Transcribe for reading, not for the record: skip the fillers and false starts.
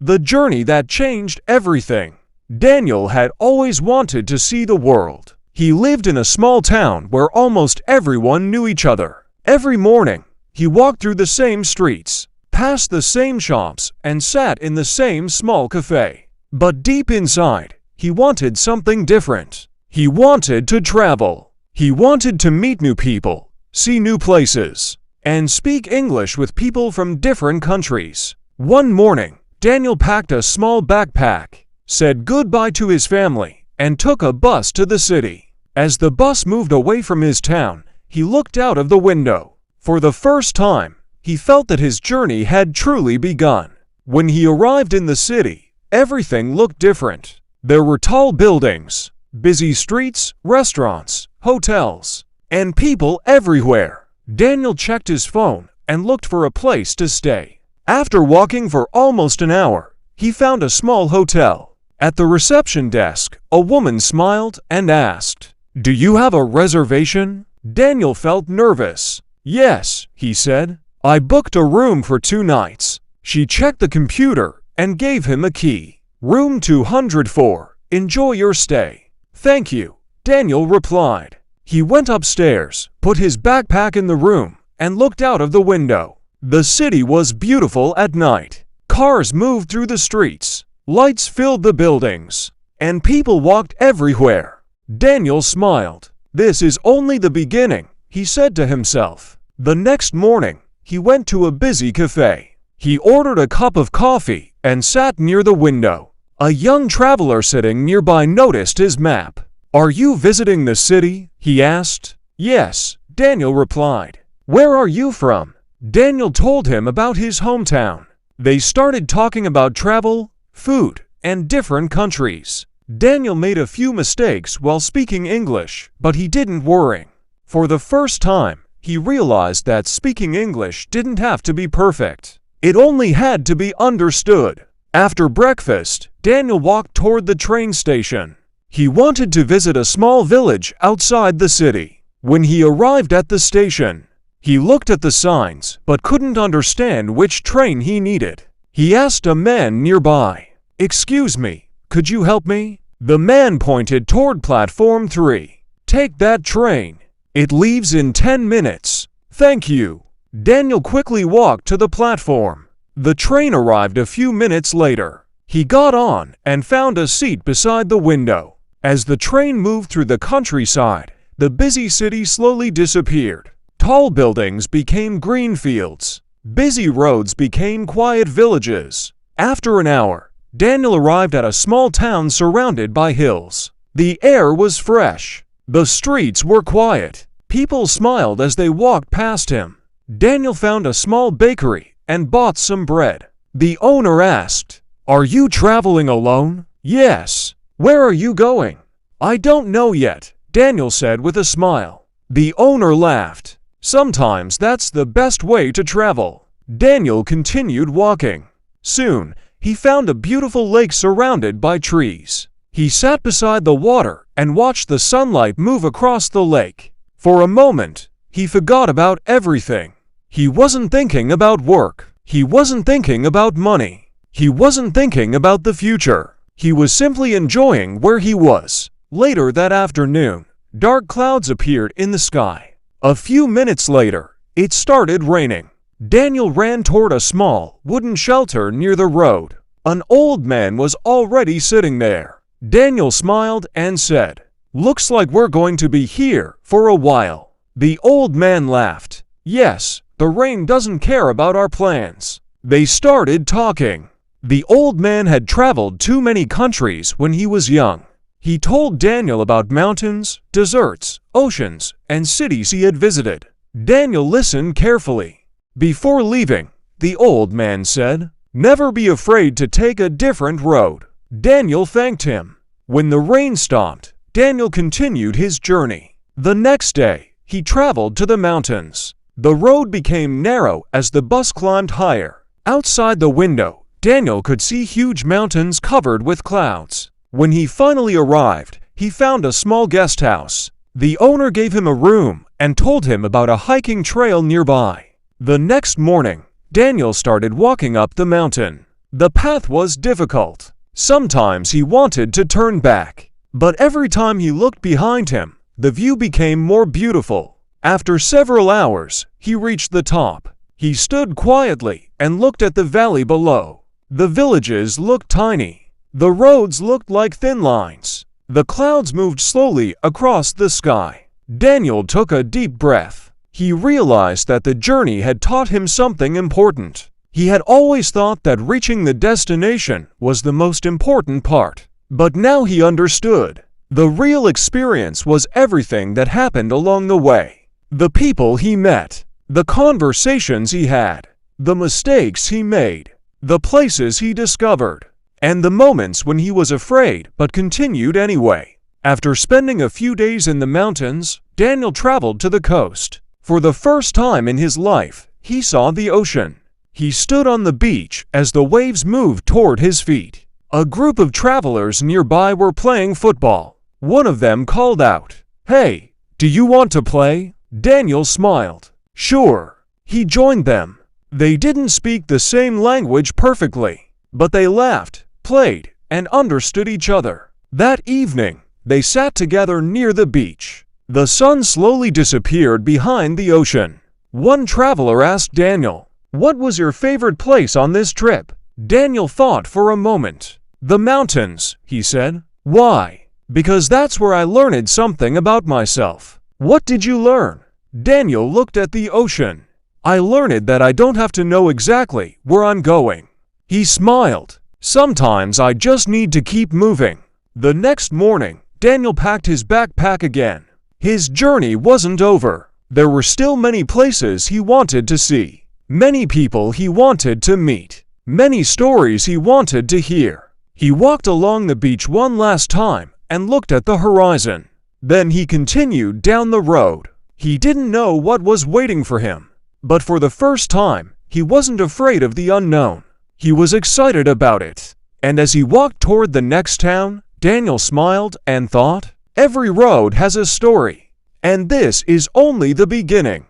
the journey that changed everything. Daniel had always wanted to see the world. He lived in a small town where almost everyone knew each other. Every morning, he walked through the same streets, passed the same shops, and sat in the same small cafe. But deep inside, he wanted something different. He wanted to travel. He wanted to meet new people, see new places, and speak English with people from different countries. One morning, Daniel packed a small backpack, said goodbye to his family, and took a bus to the city. As the bus moved away from his town, he looked out of the window. For the first time, he felt that his journey had truly begun. When he arrived in the city, everything looked different. There were tall buildings, busy streets, restaurants, hotels, and people everywhere. Daniel checked his phone and looked for a place to stay. After walking for almost an hour, he found a small hotel. At the reception desk, a woman smiled and asked, "Do you have a reservation?" Daniel felt nervous. "Yes," he said. "I booked a room for 2 nights." She checked the computer and gave him a key. "Room 204. Enjoy your stay." "Thank you," Daniel replied. He went upstairs, put his backpack in the room, and looked out of the window. The city was beautiful at night. Cars moved through the streets, lights filled the buildings, and people walked everywhere. Daniel smiled. "This is only the beginning," he said to himself. The next morning, he went to a busy cafe. He ordered a cup of coffee and sat near the window. A young traveler sitting nearby noticed his map. "Are you visiting the city?" he asked. "Yes," Daniel replied. "Where are you from?" Daniel told him about his hometown. They started talking about travel, food, and different countries. Daniel made a few mistakes while speaking English, but he didn't worry. For the first time, he realized that speaking English didn't have to be perfect. It only had to be understood. After breakfast, Daniel walked toward the train station. He wanted to visit a small village outside the city. When he arrived at the station, he looked at the signs but couldn't understand which train he needed. He asked a man nearby, "Excuse me, could you help me?" The man pointed toward platform 3. "Take that train. It leaves in 10 minutes. "Thank you." Daniel quickly walked to the platform. The train arrived a few minutes later. He got on and found a seat beside the window. As the train moved through the countryside, the busy city slowly disappeared. Tall buildings became green fields. Busy roads became quiet villages. After an hour, Daniel arrived at a small town surrounded by hills. The air was fresh. The streets were quiet. People smiled as they walked past him. Daniel found a small bakery and bought some bread. The owner asked, "Are you traveling alone?" "Yes." "Where are you going?" "I don't know yet," Daniel said with a smile. The owner laughed. "Sometimes that's the best way to travel." Daniel continued walking. Soon, he found a beautiful lake surrounded by trees. He sat beside the water and watched the sunlight move across the lake. For a moment, he forgot about everything. He wasn't thinking about work. He wasn't thinking about money. He wasn't thinking about the future. He was simply enjoying where he was. Later that afternoon, dark clouds appeared in the sky. A few minutes later, it started raining. Daniel ran toward a small, wooden shelter near the road. An old man was already sitting there. Daniel smiled and said, "Looks like we're going to be here for a while." The old man laughed. "Yes, the rain doesn't care about our plans." They started talking. The old man had traveled to many countries when he was young. He told Daniel about mountains, deserts, oceans, and cities he had visited. Daniel listened carefully. Before leaving, the old man said, "Never be afraid to take a different road." Daniel thanked him. When the rain stopped, Daniel continued his journey. The next day, he traveled to the mountains. The road became narrow as the bus climbed higher. Outside the window, Daniel could see huge mountains covered with clouds. When he finally arrived, he found a small guest house. The owner gave him a room and told him about a hiking trail nearby. The next morning, Daniel started walking up the mountain. The path was difficult. Sometimes he wanted to turn back, but every time he looked behind him, the view became more beautiful. After several hours, he reached the top. He stood quietly and looked at the valley below. The villages looked tiny. The roads looked like thin lines. The clouds moved slowly across the sky. Daniel took a deep breath. He realized that the journey had taught him something important. He had always thought that reaching the destination was the most important part. But now he understood. The real experience was everything that happened along the way. The people he met, the conversations he had, the mistakes he made, the places he discovered, and the moments when he was afraid but continued anyway. After spending a few days in the mountains, Daniel traveled to the coast. For the first time in his life, he saw the ocean. He stood on the beach as the waves moved toward his feet. A group of travelers nearby were playing football. One of them called out, "Hey, do you want to play?" Daniel smiled. Sure. He joined them. They didn't speak the same language perfectly, but they laughed, played, and understood each other. That evening, they sat together near the beach. The sun slowly disappeared behind the ocean. One traveler asked Daniel, "What was your favorite place on this trip?" Daniel thought for a moment. "The mountains," he said. "Why?" "Because that's where I learned something about myself." "What did you learn?" Daniel looked at the ocean. "I learned that I don't have to know exactly where I'm going." He smiled. "Sometimes I just need to keep moving." The next morning, Daniel packed his backpack again. His journey wasn't over. There were still many places he wanted to see, many people he wanted to meet, many stories he wanted to hear. He walked along the beach one last time and looked at the horizon. Then he continued down the road. He didn't know what was waiting for him, but for the first time, he wasn't afraid of the unknown. He was excited about it. And as he walked toward the next town, Daniel smiled and thought, "Every road has a story, and this is only the beginning."